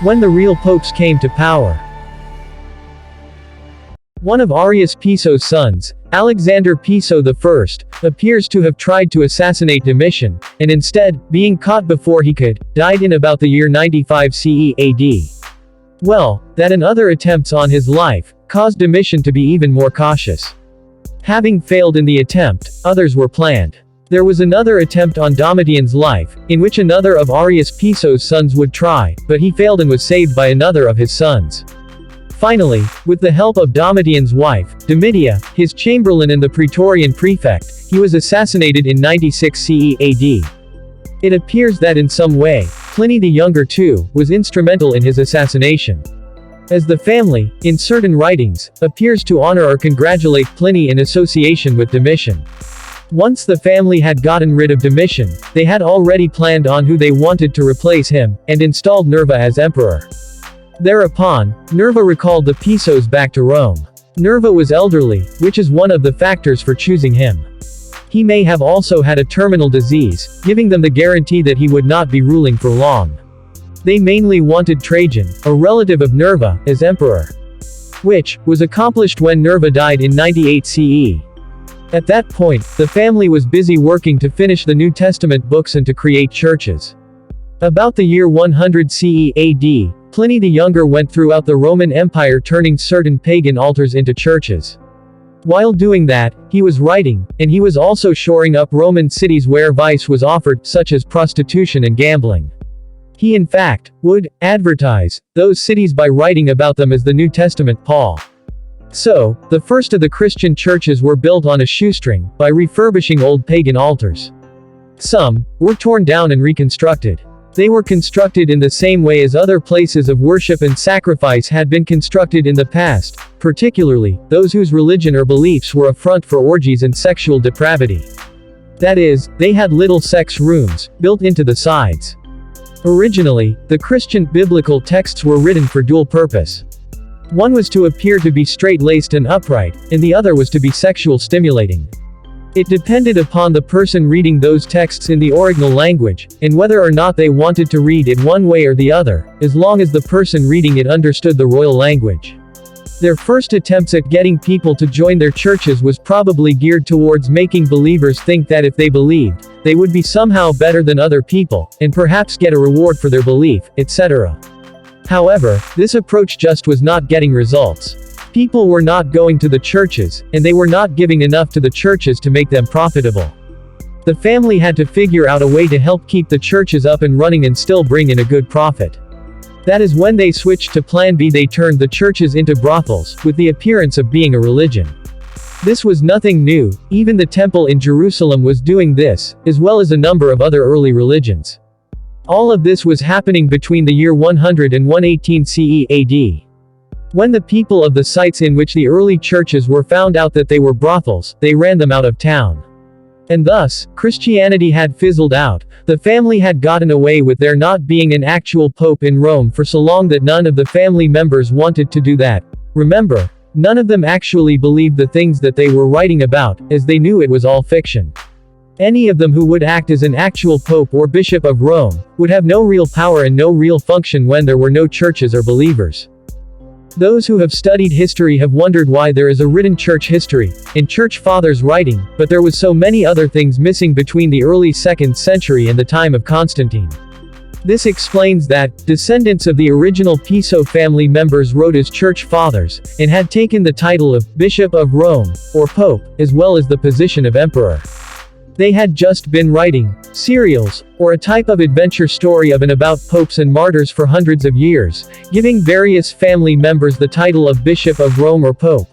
When the real popes came to power. One of Arrius Piso's sons, Alexander Piso I, appears to have tried to assassinate Domitian, and instead, being caught before he could, died in about the year 95 CE AD. Well, that and other attempts on his life, caused Domitian to be even more cautious. Having failed in the attempt, others were planned. There was another attempt on Domitian's life, in which another of Arrius Piso's sons would try, but he failed and was saved by another of his sons. Finally, with the help of Domitian's wife, Domitia, his chamberlain and the Praetorian Prefect, he was assassinated in 96 CE AD. It appears that in some way, Pliny the Younger too, was instrumental in his assassination. As the family, in certain writings, appears to honor or congratulate Pliny in association with Domitian. Once the family had gotten rid of Domitian, they had already planned on who they wanted to replace him, and installed Nerva as emperor. Thereupon, Nerva recalled the Pisos back to Rome. Nerva was elderly, which is one of the factors for choosing him. He may have also had a terminal disease, giving them the guarantee that he would not be ruling for long. They mainly wanted Trajan, a relative of Nerva, as emperor. Which was accomplished when Nerva died in 98 CE. At that point, the family was busy working to finish the New Testament books and to create churches. About the year 100 CE AD, Pliny the Younger went throughout the Roman Empire turning certain pagan altars into churches. While doing that, he was writing, and he was also shoring up Roman cities where vice was offered, such as prostitution and gambling. He in fact, would advertise those cities by writing about them as the New Testament Paul. So, the first of the Christian churches were built on a shoestring, by refurbishing old pagan altars. Some were torn down and reconstructed. They were constructed in the same way as other places of worship and sacrifice had been constructed in the past, particularly, those whose religion or beliefs were a front for orgies and sexual depravity. That is, they had little sex rooms, built into the sides. Originally, the Christian biblical texts were written for dual purpose. One was to appear to be straight-laced and upright, and the other was to be sexual stimulating. It depended upon the person reading those texts in the original language, and whether or not they wanted to read it one way or the other, as long as the person reading it understood the royal language. Their first attempts at getting people to join their churches was probably geared towards making believers think that if they believed, they would be somehow better than other people, and perhaps get a reward for their belief, etc. However, this approach just was not getting results. People were not going to the churches, and they were not giving enough to the churches to make them profitable. The family had to figure out a way to help keep the churches up and running and still bring in a good profit. That is when they switched to Plan B. They turned the churches into brothels, with the appearance of being a religion. This was nothing new, even the temple in Jerusalem was doing this, as well as a number of other early religions. All of this was happening between the year 100 and 118 CE AD. When the people of the sites in which the early churches were found out that they were brothels, they ran them out of town. And thus, Christianity had fizzled out. The family had gotten away with there not being an actual pope in Rome for so long that none of the family members wanted to do that. Remember, none of them actually believed the things that they were writing about, as they knew it was all fiction. Any of them who would act as an actual pope or bishop of Rome, would have no real power and no real function when there were no churches or believers. Those who have studied history have wondered why there is a written church history, and church fathers writing, but there was so many other things missing between the early 2nd century and the time of Constantine. This explains that, descendants of the original Piso family members wrote as church fathers, and had taken the title of Bishop of Rome, or Pope, as well as the position of Emperor. They had just been writing serials, or a type of adventure story of and about popes and martyrs for hundreds of years, giving various family members the title of Bishop of Rome or Pope.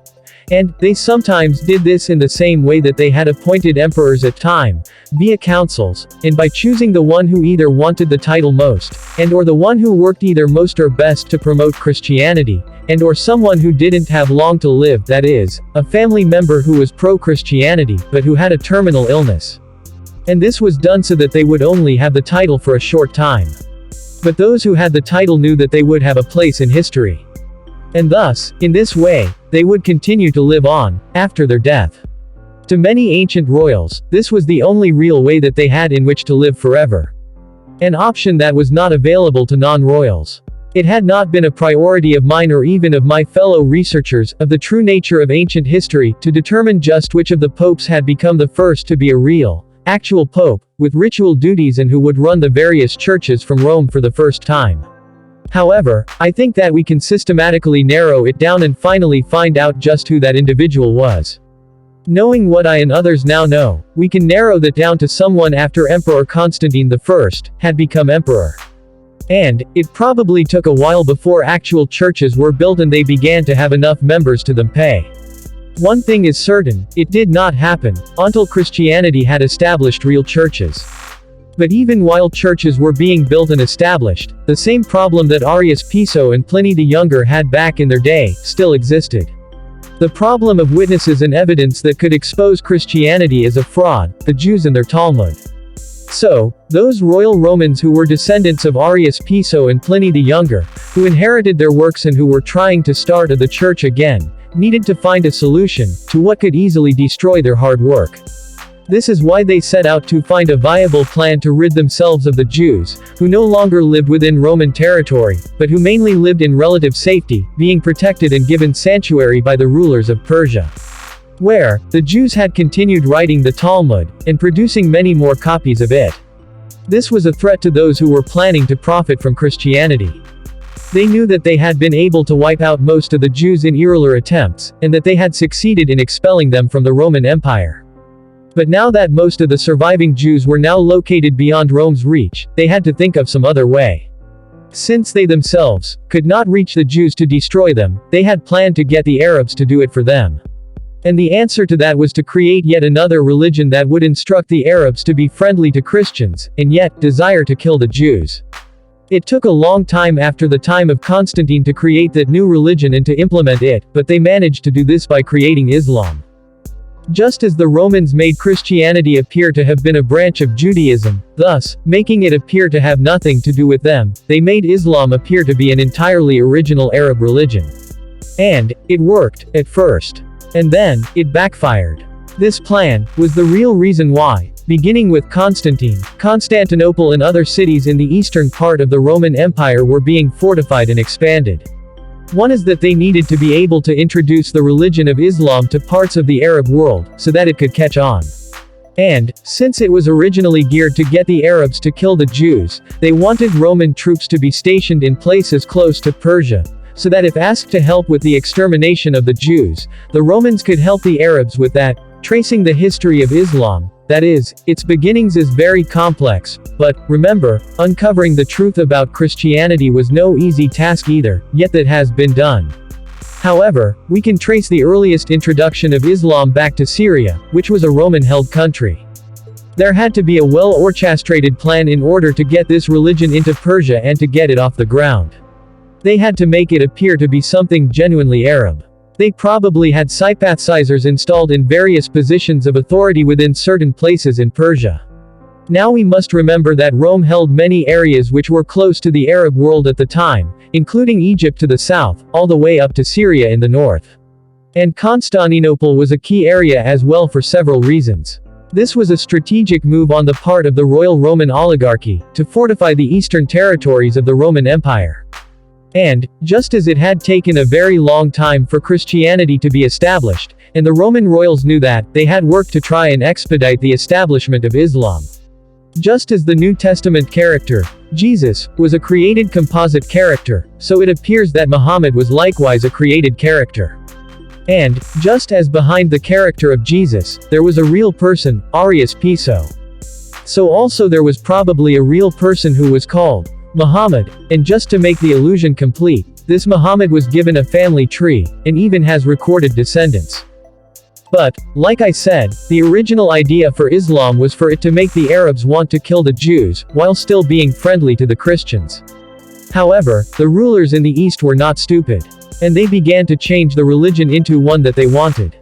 And, they sometimes did this in the same way that they had appointed emperors at time, via councils, and by choosing the one who either wanted the title most, and or the one who worked either most or best to promote Christianity, and or someone who didn't have long to live, that is, a family member who was pro-Christianity, but who had a terminal illness. And this was done so that they would only have the title for a short time. But those who had the title knew that they would have a place in history. And thus, in this way, they would continue to live on, after their death. To many ancient royals, this was the only real way that they had in which to live forever. An option that was not available to non-royals. It had not been a priority of mine or even of my fellow researchers of the true nature of ancient history to determine just which of the popes had become the first to be a real, actual pope, with ritual duties and who would run the various churches from Rome for the first time. However, I think that we can systematically narrow it down and finally find out just who that individual was. Knowing what I and others now know, we can narrow that down to someone after Emperor Constantine I had become emperor. And, it probably took a while before actual churches were built and they began to have enough members to them pay. One thing is certain, it did not happen, until Christianity had established real churches. But even while churches were being built and established, the same problem that Arrius Piso and Pliny the Younger had back in their day, still existed. The problem of witnesses and evidence that could expose Christianity as a fraud, the Jews and their Talmud. So, those royal Romans who were descendants of Arrius Piso and Pliny the Younger, who inherited their works and who were trying to start the church again, needed to find a solution to what could easily destroy their hard work. This is why they set out to find a viable plan to rid themselves of the Jews, who no longer lived within Roman territory, but who mainly lived in relative safety, being protected and given sanctuary by the rulers of Persia, where the Jews had continued writing the Talmud, and producing many more copies of it. This was a threat to those who were planning to profit from Christianity. They knew that they had been able to wipe out most of the Jews in earlier attempts, and that they had succeeded in expelling them from the Roman Empire. But now that most of the surviving Jews were now located beyond Rome's reach, they had to think of some other way. Since they themselves could not reach the Jews to destroy them, they had planned to get the Arabs to do it for them. And the answer to that was to create yet another religion that would instruct the Arabs to be friendly to Christians, and yet, desire to kill the Jews. It took a long time after the time of Constantine to create that new religion and to implement it, but they managed to do this by creating Islam. Just as the Romans made Christianity appear to have been a branch of Judaism, thus, making it appear to have nothing to do with them, they made Islam appear to be an entirely original Arab religion. And, it worked, at first. And then, it backfired. This plan was the real reason why, beginning with Constantine, Constantinople and other cities in the eastern part of the Roman Empire were being fortified and expanded. One is that they needed to be able to introduce the religion of Islam to parts of the Arab world, so that it could catch on. And, since it was originally geared to get the Arabs to kill the Jews, they wanted Roman troops to be stationed in places close to Persia, so that if asked to help with the extermination of the Jews, the Romans could help the Arabs with that. Tracing the history of Islam, that is, its beginnings is very complex, but, remember, uncovering the truth about Christianity was no easy task either, yet that has been done. However, we can trace the earliest introduction of Islam back to Syria, which was a Roman-held country. There had to be a well-orchestrated plan in order to get this religion into Persia and to get it off the ground. They had to make it appear to be something genuinely Arab. They probably had sympathizers installed in various positions of authority within certain places in Persia. Now we must remember that Rome held many areas which were close to the Arab world at the time, including Egypt to the south, all the way up to Syria in the north. And Constantinople was a key area as well for several reasons. This was a strategic move on the part of the royal Roman oligarchy, to fortify the eastern territories of the Roman Empire. And, just as it had taken a very long time for Christianity to be established, and the Roman royals knew that, they had work to try and expedite the establishment of Islam. Just as the New Testament character, Jesus, was a created composite character, so it appears that Muhammad was likewise a created character. And, just as behind the character of Jesus, there was a real person, Arrius Piso. So also there was probably a real person who was called Muhammad, and just to make the illusion complete, this Muhammad was given a family tree, and even has recorded descendants. But, like I said, the original idea for Islam was for it to make the Arabs want to kill the Jews, while still being friendly to the Christians. However, the rulers in the East were not stupid. And they began to change the religion into one that they wanted.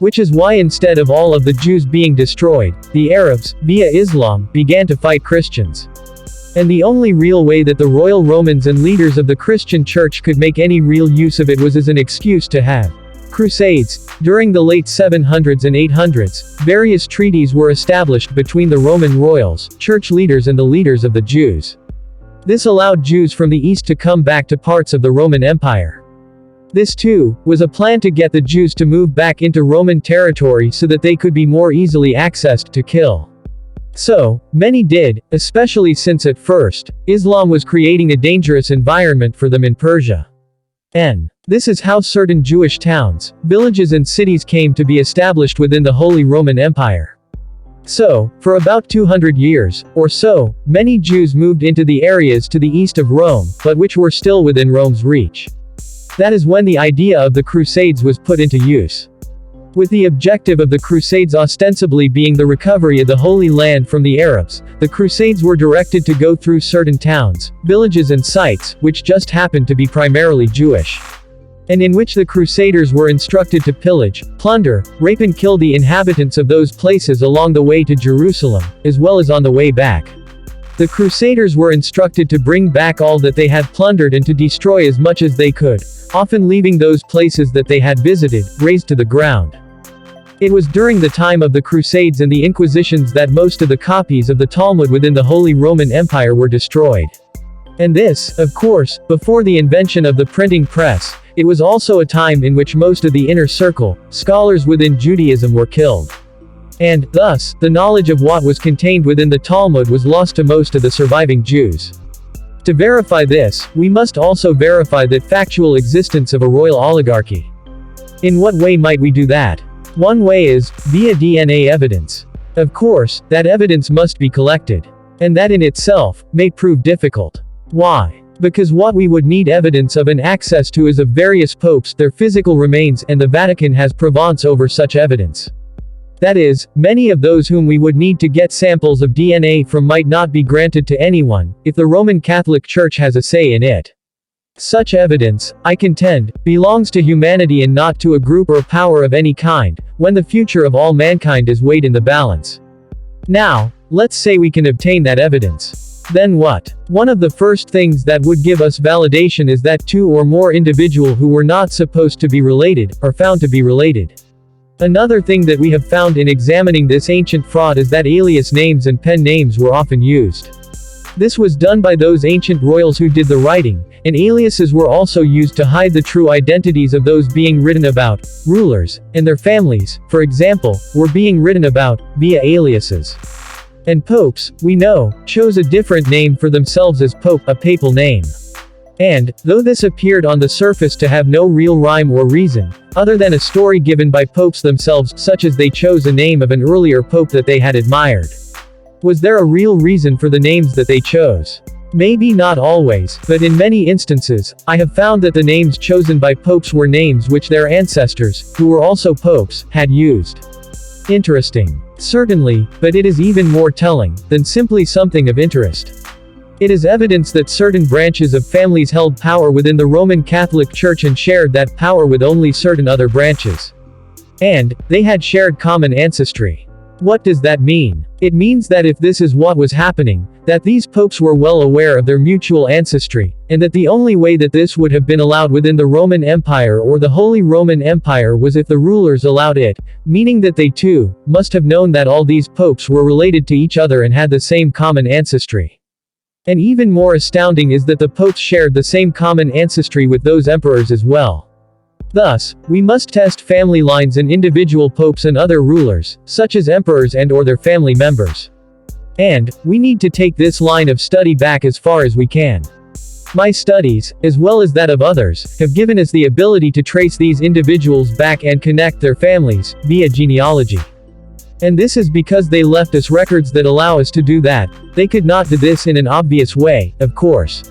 Which is why instead of all of the Jews being destroyed, the Arabs, via Islam, began to fight Christians. And the only real way that the royal Romans and leaders of the Christian church could make any real use of it was as an excuse to have crusades. During the late 700s and 800s, various treaties were established between the Roman royals, church leaders and the leaders of the Jews. This allowed Jews from the east to come back to parts of the Roman Empire. This too, was a plan to get the Jews to move back into Roman territory so that they could be more easily accessed to kill. So, many did, especially since at first, Islam was creating a dangerous environment for them in Persia. This is how certain Jewish towns, villages and cities came to be established within the Holy Roman Empire. So, for about 200 years, or so, many Jews moved into the areas to the east of Rome, but which were still within Rome's reach. That is when the idea of the Crusades was put into use. With the objective of the Crusades ostensibly being the recovery of the Holy Land from the Arabs, the Crusades were directed to go through certain towns, villages and sites, which just happened to be primarily Jewish, and in which the Crusaders were instructed to pillage, plunder, rape and kill the inhabitants of those places along the way to Jerusalem, as well as on the way back. The Crusaders were instructed to bring back all that they had plundered and to destroy as much as they could, often leaving those places that they had visited, razed to the ground. It was during the time of the Crusades and the Inquisitions that most of the copies of the Talmud within the Holy Roman Empire were destroyed. And this, of course, before the invention of the printing press. It was also a time in which most of the inner circle, scholars within Judaism were killed. And, thus, the knowledge of what was contained within the Talmud was lost to most of the surviving Jews. To verify this, we must also verify the factual existence of a royal oligarchy. In what way might we do that? One way is, via DNA evidence. Of course, that evidence must be collected. And that in itself, may prove difficult. Why? Because what we would need evidence of and access to is of various popes, their physical remains, and the Vatican has provenance over such evidence. That is, many of those whom we would need to get samples of DNA from might not be granted to anyone, if the Roman Catholic Church has a say in it. Such evidence, I contend, belongs to humanity and not to a group or power of any kind, when the future of all mankind is weighed in the balance. Now, let's say we can obtain that evidence. Then what? One of the first things that would give us validation is that two or more individuals who were not supposed to be related, are found to be related. Another thing that we have found in examining this ancient fraud is that alias names and pen names were often used. This was done by those ancient royals who did the writing, and aliases were also used to hide the true identities of those being written about. Rulers, and their families, for example, were being written about, via aliases. And popes, we know, chose a different name for themselves as pope, a papal name. And, though this appeared on the surface to have no real rhyme or reason, other than a story given by popes themselves, such as they chose a name of an earlier pope that they had admired. Was there a real reason for the names that they chose? Maybe not always, but in many instances, I have found that the names chosen by popes were names which their ancestors, who were also popes, had used. Interesting. Certainly, but it is even more telling, than simply something of interest. It is evidence that certain branches of families held power within the Roman Catholic Church and shared that power with only certain other branches. And, they had shared common ancestry. What does that mean? It means that if this is what was happening, that these popes were well aware of their mutual ancestry, and that the only way that this would have been allowed within the Roman Empire or the Holy Roman Empire was if the rulers allowed it, meaning that they too, must have known that all these popes were related to each other and had the same common ancestry. And even more astounding is that the popes shared the same common ancestry with those emperors as well. Thus, we must test family lines and individual popes and other rulers, such as emperors and or their family members. And, we need to take this line of study back as far as we can. My studies, as well as that of others, have given us the ability to trace these individuals back and connect their families, via genealogy. And this is because they left us records that allow us to do that. They could not do this in an obvious way, of course.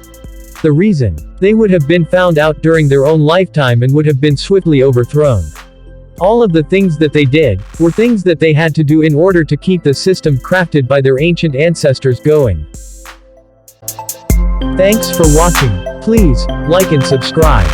The reason? They would have been found out during their own lifetime and would have been swiftly overthrown. All of the things that they did, were things that they had to do in order to keep the system crafted by their ancient ancestors going. Thanks for watching. Please, like and subscribe.